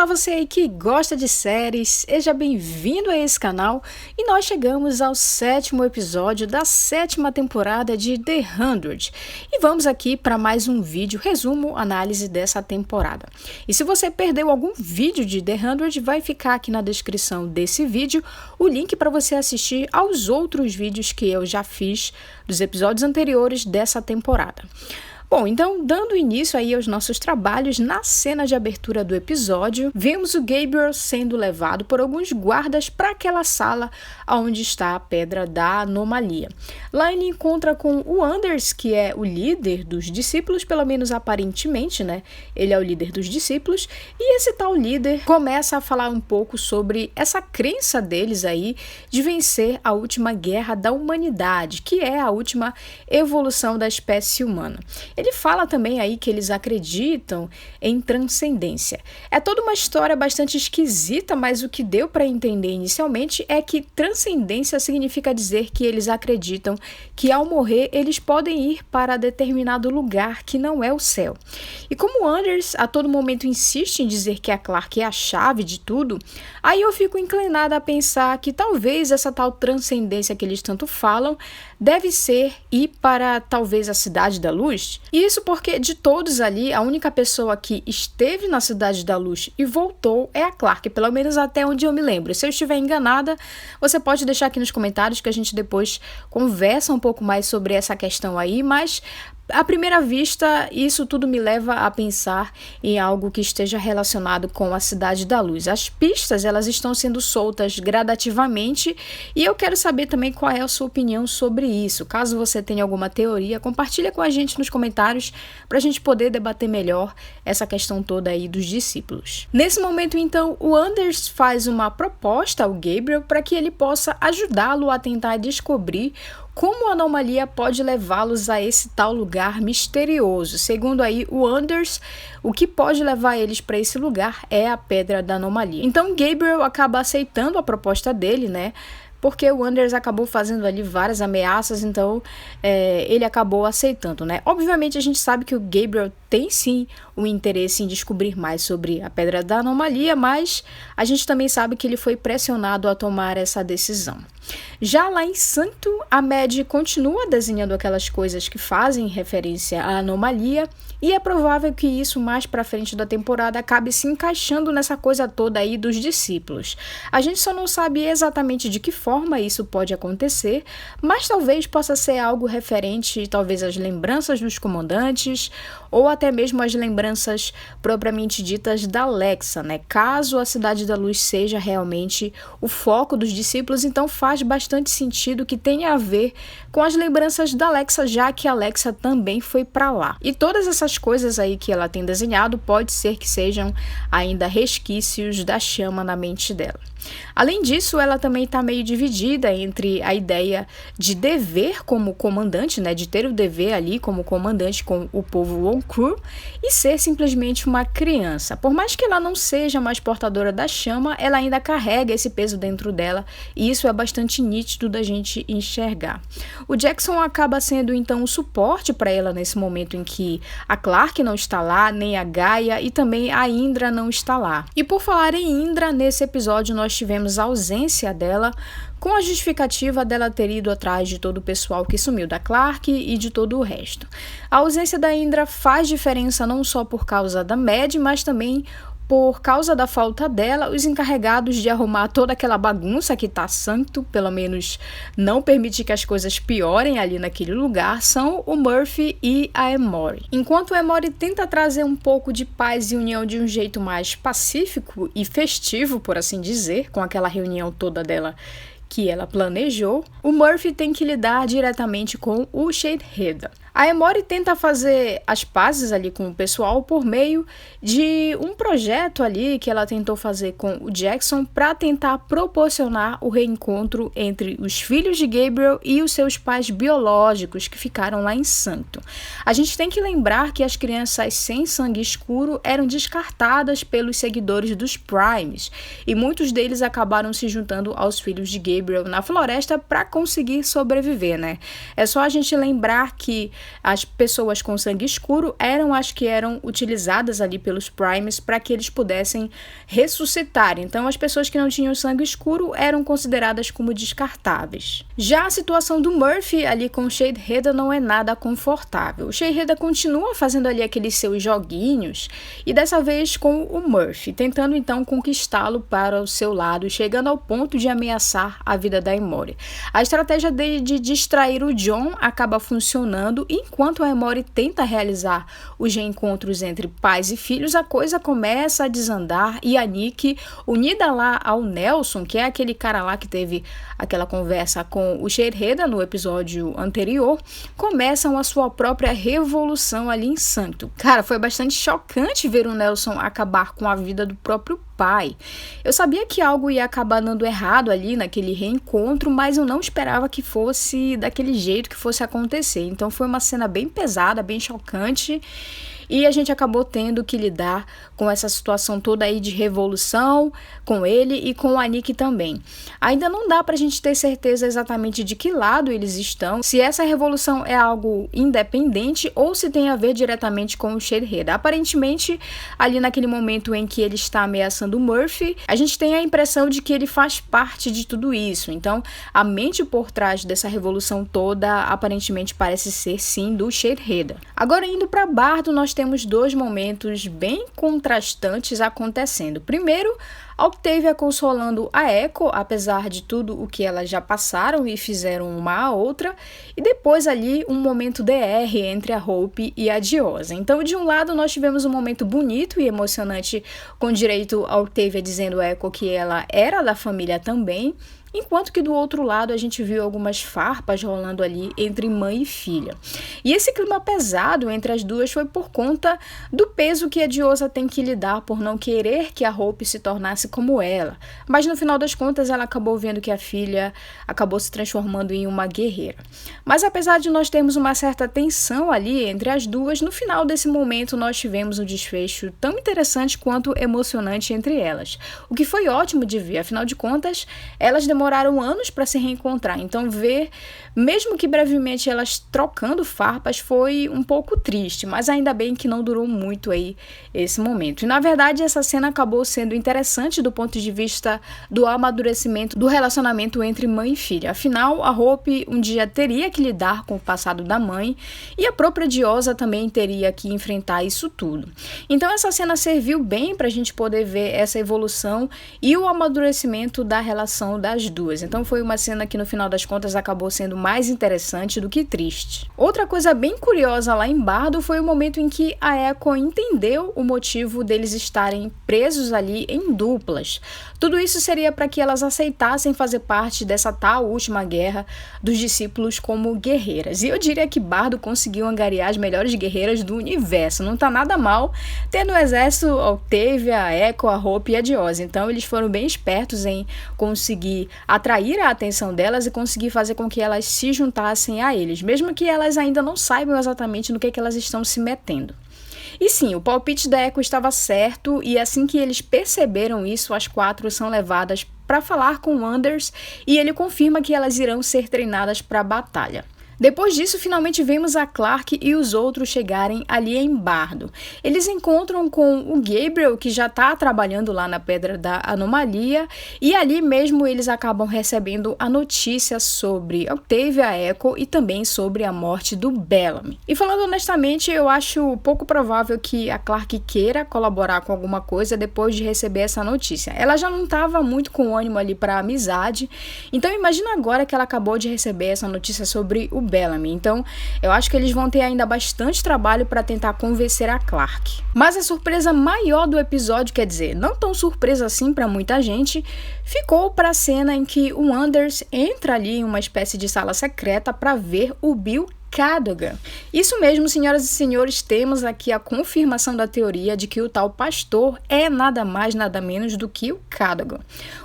Olá, você aí que gosta de séries, seja bem-vindo a esse canal e nós chegamos ao 7º episódio da 7ª temporada de The 100 e vamos aqui para mais um vídeo resumo, análise dessa temporada. E se você perdeu algum vídeo de The 100, vai ficar aqui na descrição desse vídeo o link para você assistir aos outros vídeos que eu já fiz dos episódios anteriores dessa temporada. Bom, então, dando início aí aos nossos trabalhos, na cena de abertura do episódio, vemos o Gabriel sendo levado por alguns guardas para aquela sala onde está a Pedra da Anomalia. Lá ele encontra com o Anders, que é o líder dos discípulos, pelo menos aparentemente, né? Ele é o líder dos discípulos, e esse tal líder começa a falar um pouco sobre essa crença deles aí de vencer a última guerra da humanidade, que é a última evolução da espécie humana. Ele fala também aí que eles acreditam em transcendência. É toda uma história bastante esquisita, mas o que deu para entender inicialmente é que transcendência significa dizer que eles acreditam que ao morrer eles podem ir para determinado lugar que não é o céu. E como Anders a todo momento insiste em dizer que a Clarke é a chave de tudo, aí eu fico inclinada a pensar que talvez essa tal transcendência que eles tanto falam deve ser ir para talvez a Cidade da Luz. Isso porque de todos ali, a única pessoa que esteve na Cidade da Luz e voltou é a Clarke, pelo menos até onde eu me lembro. Se eu estiver enganada, você pode deixar aqui nos comentários que a gente depois conversa um pouco mais sobre essa questão aí, mas à primeira vista, isso tudo me leva a pensar em algo que esteja relacionado com a Cidade da Luz. As pistas, elas estão sendo soltas gradativamente e eu quero saber também qual é a sua opinião sobre isso. Caso você tenha alguma teoria, compartilha com a gente nos comentários para a gente poder debater melhor essa questão toda aí dos discípulos. Nesse momento, então, o Anders faz uma proposta ao Gabriel para que ele possa ajudá-lo a tentar descobrir como a anomalia pode levá-los a esse tal lugar misterioso. Segundo aí o Anders, o que pode levar eles para esse lugar é a Pedra da Anomalia. Então Gabriel acaba aceitando a proposta dele, né? Porque o Anders acabou fazendo ali várias ameaças, então ele acabou aceitando, né? Obviamente a gente sabe que o Gabriel tem sim o interesse em descobrir mais sobre a Pedra da Anomalia, mas a gente também sabe que ele foi pressionado a tomar essa decisão. Já lá em Santo, a Mad continua desenhando aquelas coisas que fazem referência à anomalia e é provável que isso mais pra frente da temporada acabe se encaixando nessa coisa toda aí dos discípulos. A gente só não sabe exatamente de que forma isso pode acontecer, mas talvez possa ser algo referente talvez às lembranças dos comandantes ou até mesmo às lembranças propriamente ditas da Alexa, né? Caso a Cidade da Luz seja realmente o foco dos discípulos, então faz bastante sentido que tenha a ver com as lembranças da Alexa, já que a Alexa também foi para lá. E todas essas coisas aí que ela tem desenhado pode ser que sejam ainda resquícios da chama na mente dela. Além disso, ela também está meio dividida entre a ideia de dever como comandante, né, de ter o dever ali como comandante com o povo Wonkru e ser simplesmente uma criança. Por mais que ela não seja mais portadora da chama, ela ainda carrega esse peso dentro dela e isso é bastante nítido da gente enxergar. O Jackson acaba sendo então o suporte para ela nesse momento em que a Clarke não está lá, nem a Gaia e também a Indra não está lá. E por falar em Indra, nesse episódio nós tivemos a ausência dela, com a justificativa dela ter ido atrás de todo o pessoal que sumiu da Clarke e de todo o resto. A ausência da Indra faz diferença não só por causa da Mad, mas também por causa da falta dela, os encarregados de arrumar toda aquela bagunça que tá Santo, pelo menos não permitir que as coisas piorem ali naquele lugar, são o Murphy e a Emory. Enquanto a Emory tenta trazer um pouco de paz e união de um jeito mais pacífico e festivo, por assim dizer, com aquela reunião toda dela que ela planejou, o Murphy tem que lidar diretamente com o Shadehead. A Emory tenta fazer as pazes ali com o pessoal por meio de um projeto ali que ela tentou fazer com o Jackson para tentar proporcionar o reencontro entre os filhos de Gabriel e os seus pais biológicos que ficaram lá em Santo. A gente tem que lembrar que as crianças sem sangue escuro eram descartadas pelos seguidores dos Primes e muitos deles acabaram se juntando aos filhos de Gabriel Gabriel na floresta para conseguir sobreviver, né? É só a gente lembrar que as pessoas com sangue escuro eram as que eram utilizadas ali pelos Primes para que eles pudessem ressuscitar. Então, as pessoas que não tinham sangue escuro eram consideradas como descartáveis. Já a situação do Murphy ali com o Shadehead não é nada confortável. O Shadehead continua fazendo ali aqueles seus joguinhos e dessa vez com o Murphy, tentando então conquistá-lo para o seu lado, chegando ao ponto de ameaçar a vida da Emory. A estratégia dele de distrair o John acaba funcionando, e enquanto a Emory tenta realizar os reencontros entre pais e filhos, a coisa começa a desandar e a Nick, unida lá ao Nelson, que é aquele cara lá que teve aquela conversa com o Shadehead no episódio anterior, começam a sua própria revolução ali em Sanctum. Cara, foi bastante chocante ver o Nelson acabar com a vida do próprio pai. Eu sabia que algo ia acabar dando errado ali naquele reencontro, mas eu não esperava que fosse daquele jeito que fosse acontecer. Então foi uma cena bem pesada, bem chocante. E a gente acabou tendo que lidar com essa situação toda aí de revolução com ele e com a Nick também. Ainda não dá pra gente ter certeza exatamente de que lado eles estão, se essa revolução é algo independente ou se tem a ver diretamente com o Shadehead. Aparentemente, ali naquele momento em que ele está ameaçando o Murphy, a gente tem a impressão de que ele faz parte de tudo isso. Então, a mente por trás dessa revolução toda aparentemente parece ser sim do Shadehead. Agora, indo pra Bardo, nós temos dois momentos bem contrastantes acontecendo. Primeiro, a Octavia consolando a Echo, apesar de tudo o que elas já passaram e fizeram uma à outra, e depois ali um momento DR entre a Hope e a Diosa. Então, de um lado, nós tivemos um momento bonito e emocionante, com direito a Octavia dizendo a Echo que ela era da família também, enquanto que do outro lado a gente viu algumas farpas rolando ali entre mãe e filha. E esse clima pesado entre as duas foi por conta do peso que a Diosa tem que lidar por não querer que a Hope se tornasse como ela. Mas no final das contas ela acabou vendo que a filha acabou se transformando em uma guerreira. Mas apesar de nós termos uma certa tensão ali entre as duas, no final desse momento nós tivemos um desfecho tão interessante quanto emocionante entre elas. O que foi ótimo de ver, afinal de contas, elas demoraram anos para se reencontrar, então ver, mesmo que brevemente elas trocando farpas, foi um pouco triste, mas ainda bem que não durou muito aí esse momento. E na verdade essa cena acabou sendo interessante do ponto de vista do amadurecimento do relacionamento entre mãe e filha. Afinal, a Hope um dia teria que lidar com o passado da mãe e a própria Diosa também teria que enfrentar isso tudo. Então essa cena serviu bem para a gente poder ver essa evolução e o amadurecimento da relação das duas. Então foi uma cena que no final das contas acabou sendo mais interessante do que triste. Outra coisa bem curiosa lá em Bardo foi o momento em que a Echo entendeu o motivo deles estarem presos ali em duplas. Tudo isso seria para que elas aceitassem fazer parte dessa tal última guerra dos discípulos como guerreiras. E eu diria que Bardo conseguiu angariar as melhores guerreiras do universo. Não tá nada mal ter no exército a Octavia, a Echo, a Hope e a Diosa. Então eles foram bem espertos em conseguir atrair a atenção delas e conseguir fazer com que elas se juntassem a eles, mesmo que elas ainda não saibam exatamente no que elas estão se metendo. E sim, o palpite da Echo estava certo, e assim que eles perceberam isso, as quatro são levadas para falar com o Anders e ele confirma que elas irão ser treinadas para a batalha. Depois disso, finalmente vemos a Clarke e os outros chegarem ali em Bardo. Eles encontram com o Gabriel, que já está trabalhando lá na Pedra da Anomalia, e ali mesmo eles acabam recebendo a notícia sobre Octavia, Echo e também sobre a morte do Bellamy. E falando honestamente, eu acho pouco provável que a Clarke queira colaborar com alguma coisa depois de receber essa notícia. Ela já não estava muito com ânimo ali para amizade, então imagina agora que ela acabou de receber essa notícia sobre o Bellamy. Então, eu acho que eles vão ter ainda bastante trabalho para tentar convencer a Clarke. Mas a surpresa maior do episódio, quer dizer, não tão surpresa assim para muita gente, ficou para a cena em que o Anders entra ali em uma espécie de sala secreta para ver o Bill Cadogan. Isso mesmo, senhoras e senhores, temos aqui a confirmação da teoria de que o tal pastor é nada mais, nada menos do que o Cadogan.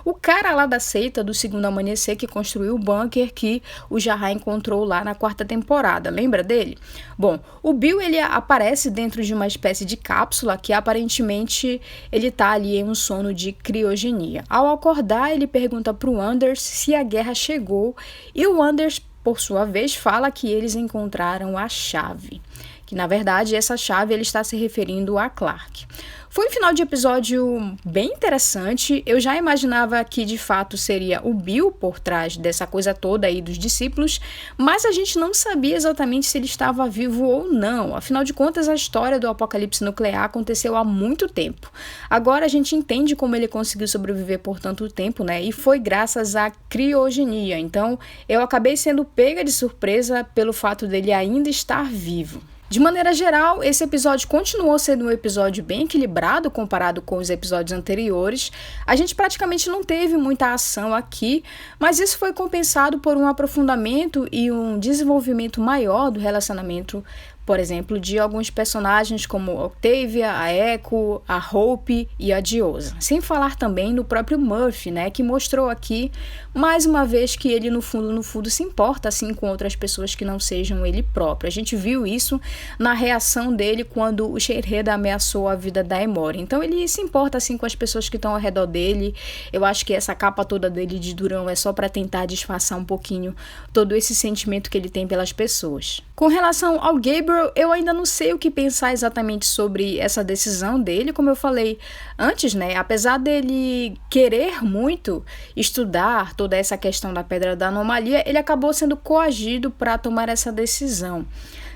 O cara lá da seita do Segundo Amanhecer que construiu o bunker que o Jahá encontrou lá na 4ª temporada, lembra dele? Bom, o Bill ele aparece dentro de uma espécie de cápsula que aparentemente ele tá ali em um sono de criogenia. Ao acordar, ele pergunta pro Anders se a guerra chegou e o Anders, por sua vez, fala que eles encontraram a chave, que na verdade essa chave ele está se referindo a Clarke. Foi um final de episódio bem interessante. Eu já imaginava que de fato seria o Bill por trás dessa coisa toda aí dos discípulos, mas a gente não sabia exatamente se ele estava vivo ou não. Afinal de contas, a história do apocalipse nuclear aconteceu há muito tempo. Agora a gente entende como ele conseguiu sobreviver por tanto tempo, né? E foi graças à criogenia. Então, eu acabei sendo pega de surpresa pelo fato dele ainda estar vivo. De maneira geral, esse episódio continuou sendo um episódio bem equilibrado comparado com os episódios anteriores. A gente praticamente não teve muita ação aqui, mas isso foi compensado por um aprofundamento e um desenvolvimento maior do relacionamento, por exemplo, de alguns personagens como Octavia, a Echo, a Hope e a Diosa. Sem falar também no próprio Murphy, né, que mostrou aqui, mais uma vez, que ele no fundo se importa assim com outras pessoas que não sejam ele próprio. A gente viu isso na reação dele quando o Sharehead ameaçou a vida da Emory. Então ele se importa assim com as pessoas que estão ao redor dele. Eu acho que essa capa toda dele de durão é só para tentar disfarçar um pouquinho todo esse sentimento que ele tem pelas pessoas. Com relação ao Gabriel, eu ainda não sei o que pensar exatamente sobre essa decisão dele. Como eu falei antes, né, apesar dele querer muito estudar toda essa questão da Pedra da Anomalia, ele acabou sendo coagido para tomar essa decisão,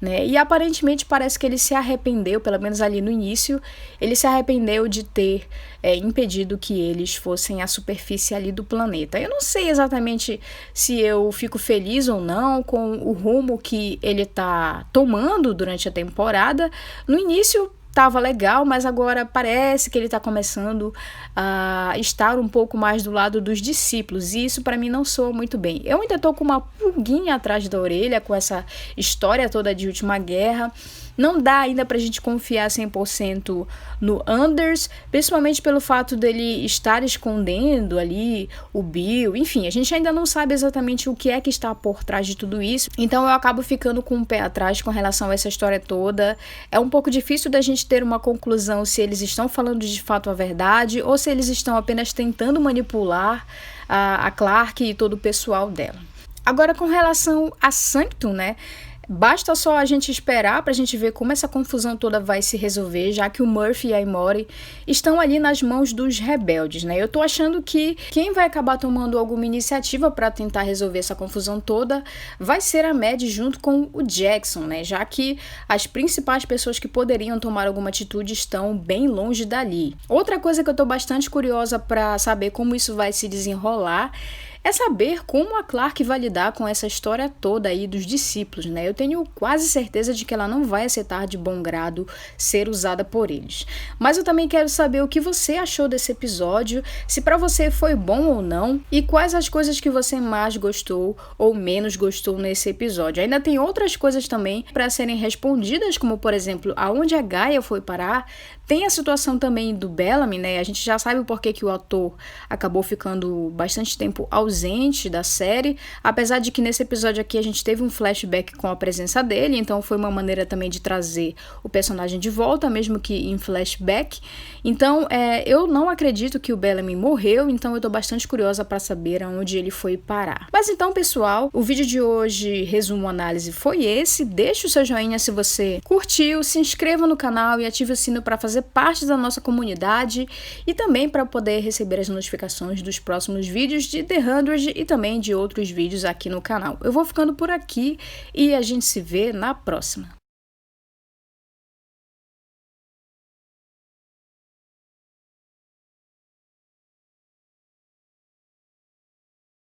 né? E aparentemente parece que ele se arrependeu, pelo menos ali no início, ele se arrependeu de ter impedido que eles fossem à superfície ali do planeta. Eu não sei exatamente se eu fico feliz ou não com o rumo que ele está tomando durante a temporada. No início tava legal, mas agora parece que ele tá começando a estar um pouco mais do lado dos discípulos, e isso para mim não soa muito bem. Eu ainda tô com uma pulguinha atrás da orelha com essa história toda de Última Guerra. Não dá ainda pra gente confiar 100% no Anders, principalmente pelo fato dele estar escondendo ali o Bill. Enfim, a gente ainda não sabe exatamente o que é que está por trás de tudo isso. Então eu acabo ficando com o pé atrás com relação a essa história toda. É um pouco difícil da gente ter uma conclusão se eles estão falando de fato a verdade ou se eles estão apenas tentando manipular a Clarke e todo o pessoal dela. Agora, com relação a Sanctum, né? Basta só a gente esperar pra gente ver como essa confusão toda vai se resolver, já que o Murphy e a Emory estão ali nas mãos dos rebeldes, né? Eu tô achando que quem vai acabar tomando alguma iniciativa pra tentar resolver essa confusão toda vai ser a Mad junto com o Jackson, né? Já que as principais pessoas que poderiam tomar alguma atitude estão bem longe dali. Outra coisa que eu tô bastante curiosa pra saber como isso vai se desenrolar é saber como a Clarke vai lidar com essa história toda aí dos discípulos, né? Eu tenho quase certeza de que ela não vai aceitar de bom grado ser usada por eles. Mas eu também quero saber o que você achou desse episódio, se pra você foi bom ou não, e quais as coisas que você mais gostou ou menos gostou nesse episódio. Ainda tem outras coisas também para serem respondidas, como por exemplo, aonde a Gaia foi parar. Tem a situação também do Bellamy, né? A gente já sabe o porquê que o ator acabou ficando bastante tempo ausente da série, apesar de que nesse episódio aqui a gente teve um flashback com a presença dele, então foi uma maneira também de trazer o personagem de volta, mesmo que em flashback. Então, eu não acredito que o Bellamy morreu, então eu tô bastante curiosa para saber aonde ele foi parar. Mas então, pessoal, o vídeo de hoje, resumo análise, foi esse. Deixa o seu joinha se você curtiu, se inscreva no canal e ative o sino para fazer parte da nossa comunidade e também para poder receber as notificações dos próximos vídeos de The 100 e também de outros vídeos aqui no canal. Eu vou ficando por aqui e a gente se vê na próxima.